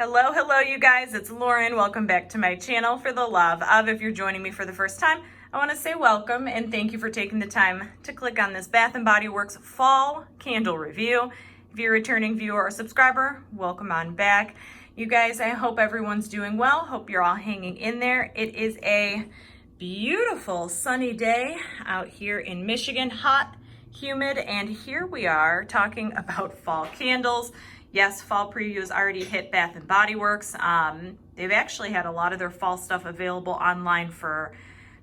Hello, you guys. It's Lauren. Welcome back to my channel for the love of. If you're joining me for the first time, I want to say welcome and thank you for taking the time to click on this Bath & Body Works fall candle review. If you're a returning viewer or subscriber, welcome on back. You guys, I hope everyone's doing well. Hope you're all hanging in there. It is a beautiful sunny day out here in Michigan, hot, humid, and here we are talking about fall candles. Yes, fall preview has already hit Bath & Body Works. They've actually had a lot of their fall stuff available online for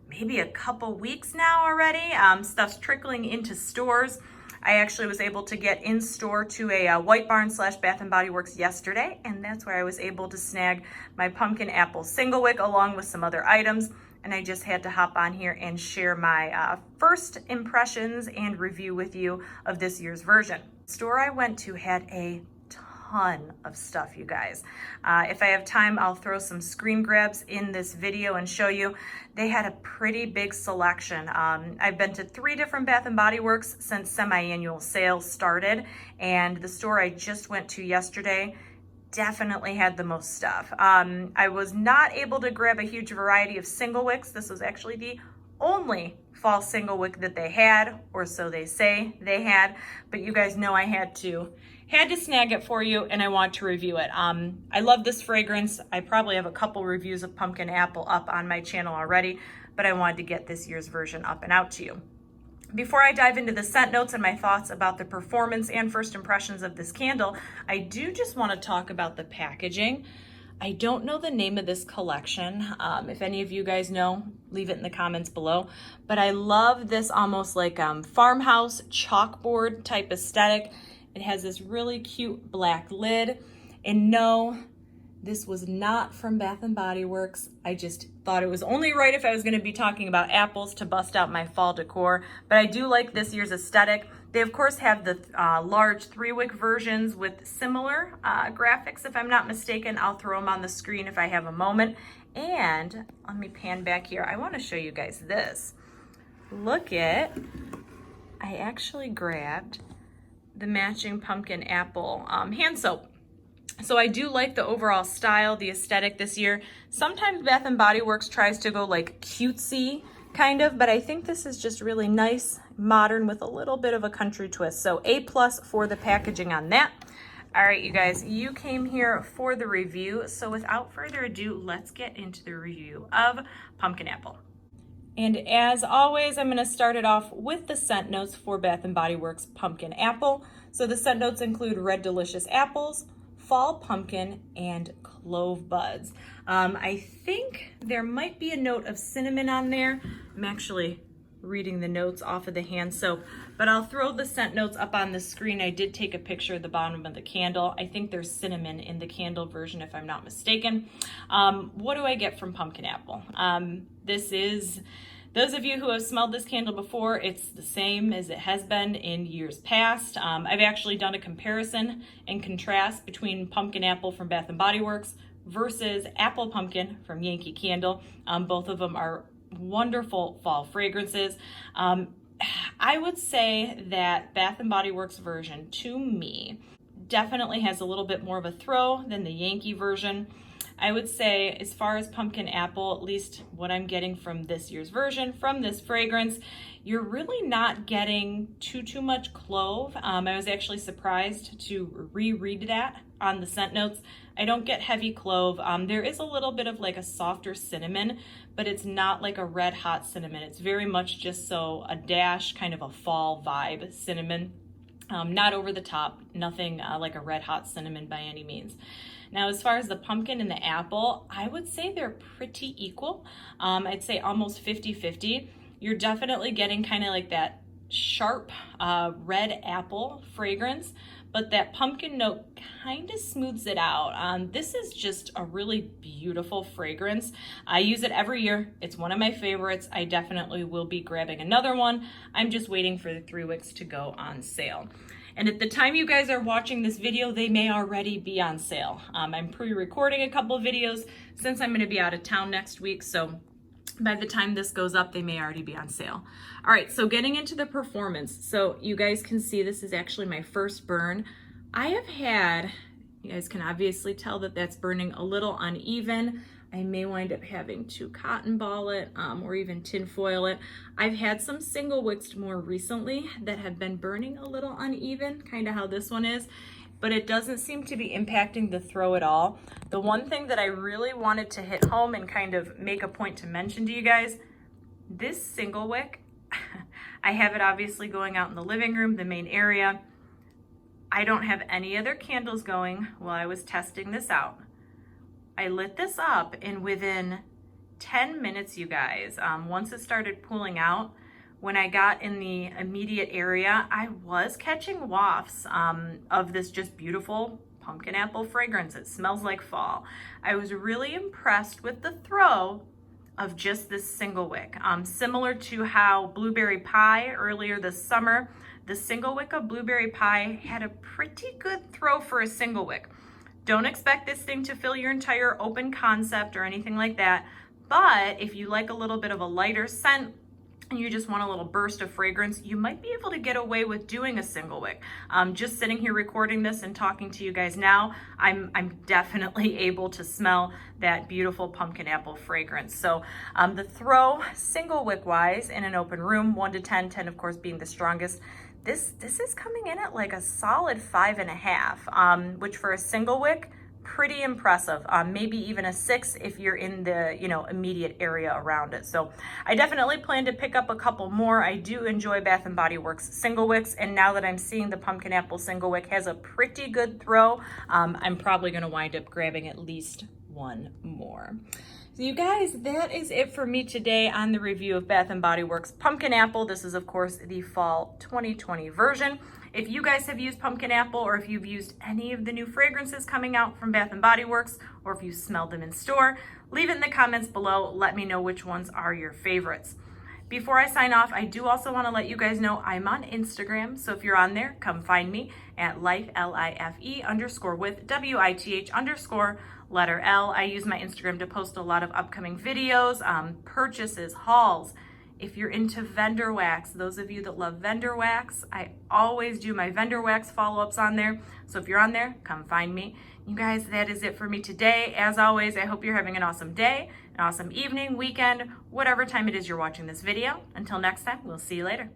maybe a couple weeks now already. Stuff's trickling into stores. I actually was able to get in store to a White Barn / Bath & Body Works yesterday, and that's where I was able to snag my pumpkin apple single wick along with some other items. And I just had to hop on here and share my first impressions and review with you of this year's version. The store I went to had a ton of stuff, you guys. If I have time, I'll throw some screen grabs in this video and show you. They had a pretty big selection. I've been to 3 different Bath & Body Works since semi-annual sales started, and the store I just went to yesterday definitely had the most stuff. I was not able to grab a huge variety of single wicks. This was actually the only fall single wick that they had, or so they say they had, but you guys know I had to snag it for you, and I want to review it. I love this fragrance. I probably have a couple reviews of pumpkin apple up on my channel already, but I wanted to get this year's version up and out to you. Before I dive into the scent notes and my thoughts about the performance and first impressions of this candle, I do just want to talk about the packaging. I don't know the name of this collection. If any of you guys know, leave it in the comments below. But I love this almost like farmhouse chalkboard type aesthetic. It has this really cute black lid. And no, this was not from Bath & Body Works. I just thought it was only right if I was going to be talking about apples to bust out my fall decor. But I do like this year's aesthetic. They, of course, have the large 3-wick versions with similar graphics, if I'm not mistaken. I'll throw them on the screen if I have a moment. And let me pan back here. I want to show you guys this. Look at, I actually grabbed the matching pumpkin apple hand soap. So I do like the overall style, the aesthetic this year. Sometimes Bath & Body Works tries to go like cutesy kind of, but I think this is just really nice, modern with a little bit of a country twist. So A+ for the packaging on that. All right, you guys, you came here for the review. So without further ado, let's get into the review of pumpkin apple. And as always, I'm going to start it off with the scent notes for Bath & Body Works pumpkin apple. So the scent notes include red delicious apples, fall pumpkin, and clove buds. I think there might be a note of cinnamon on there. I'm actually reading the notes off of the hand soap, but I'll throw the scent notes up on the screen. I did take a picture of the bottom of the candle. I think there's cinnamon in the candle version, if I'm not mistaken. What do I get from pumpkin apple? This is, those of you who have smelled this candle before, it's the same as it has been in years past. I've actually done a comparison and contrast between pumpkin apple from Bath & Body Works versus apple pumpkin from Yankee Candle. Both of them are wonderful fall fragrances. I would say that Bath & Body Works version, to me, definitely has a little bit more of a throw than the Yankee version. I would say, as far as pumpkin apple, at least what I'm getting from this year's version, from this fragrance, you're really not getting too much clove. I was actually surprised to reread that on the scent notes. I don't get heavy clove. There is a little bit of like a softer cinnamon, but it's not like a red hot cinnamon. It's very much just so a dash, kind of a fall vibe cinnamon. Not over the top, nothing like a red hot cinnamon by any means. Now, as far as the pumpkin and the apple, I would say they're pretty equal. I'd say almost 50-50. You're definitely getting kind of like that sharp red apple fragrance, but that pumpkin note kind of smooths it out. This is just a really beautiful fragrance. I use it every year. It's one of my favorites. I definitely will be grabbing another one. I'm just waiting for the 3 wicks to go on sale. And at the time you guys are watching this video, they may already be on sale. I'm pre-recording a couple of videos since I'm gonna be out of town next week, so by the time this goes up, they may already be on sale. All right, so getting into the performance. So you guys can see this is actually my first burn. I have had You guys can obviously tell that that's burning a little uneven. I may wind up having to cotton ball it or even tin foil it. I've had some single wicks more recently that have been burning a little uneven, kind of how this one is, but it doesn't seem to be impacting the throw at all. The one thing that I really wanted to hit home and kind of make a point to mention to you guys, this single wick, I have it obviously going out in the living room, the main area. I don't have any other candles going while I was testing this out. I lit this up and within 10 minutes, you guys, once it started pulling out, when I got in the immediate area, I was catching wafts of this just beautiful pumpkin apple fragrance. It smells like fall. I was really impressed with the throw of just this single wick. Similar to how blueberry pie earlier this summer, the single wick of blueberry pie had a pretty good throw for a single wick. Don't expect this thing to fill your entire open concept or anything like that, but if you like a little bit of a lighter scent and you just want a little burst of fragrance, you might be able to get away with doing a single wick. Just sitting here recording this and talking to you guys now, I'm definitely able to smell that beautiful pumpkin apple fragrance. So the throw single wick wise in an open room, 1 to 10, 10 of course being the strongest, this is coming in at like a solid 5.5, which for a single wick, pretty impressive. Maybe even a 6 if you're in the immediate area around it. So I definitely plan to pick up a couple more. I do enjoy Bath & Body Works single wicks, and now that I'm seeing the pumpkin apple single wick has a pretty good throw, I'm probably going to wind up grabbing at least one more. So you guys, that is it for me today on the review of Bath & Body Works Pumpkin Apple. This is, of course, the fall 2020 version. If you guys have used Pumpkin Apple, or if you've used any of the new fragrances coming out from Bath & Body Works, or if you smelled them in store, leave it in the comments below. Let me know which ones are your favorites. Before I sign off, I do also want to let you guys know I'm on Instagram. So if you're on there, come find me at life, LIFE_with WITH_L. I use my Instagram to post a lot of upcoming videos, purchases, hauls. If you're into vendor wax, those of you that love vendor wax, I always do my vendor wax follow-ups on there. So if you're on there, come find me. You guys, that is it for me today. As always, I hope you're having an awesome day, an awesome evening, weekend, whatever time it is you're watching this video. Until next time, we'll see you later.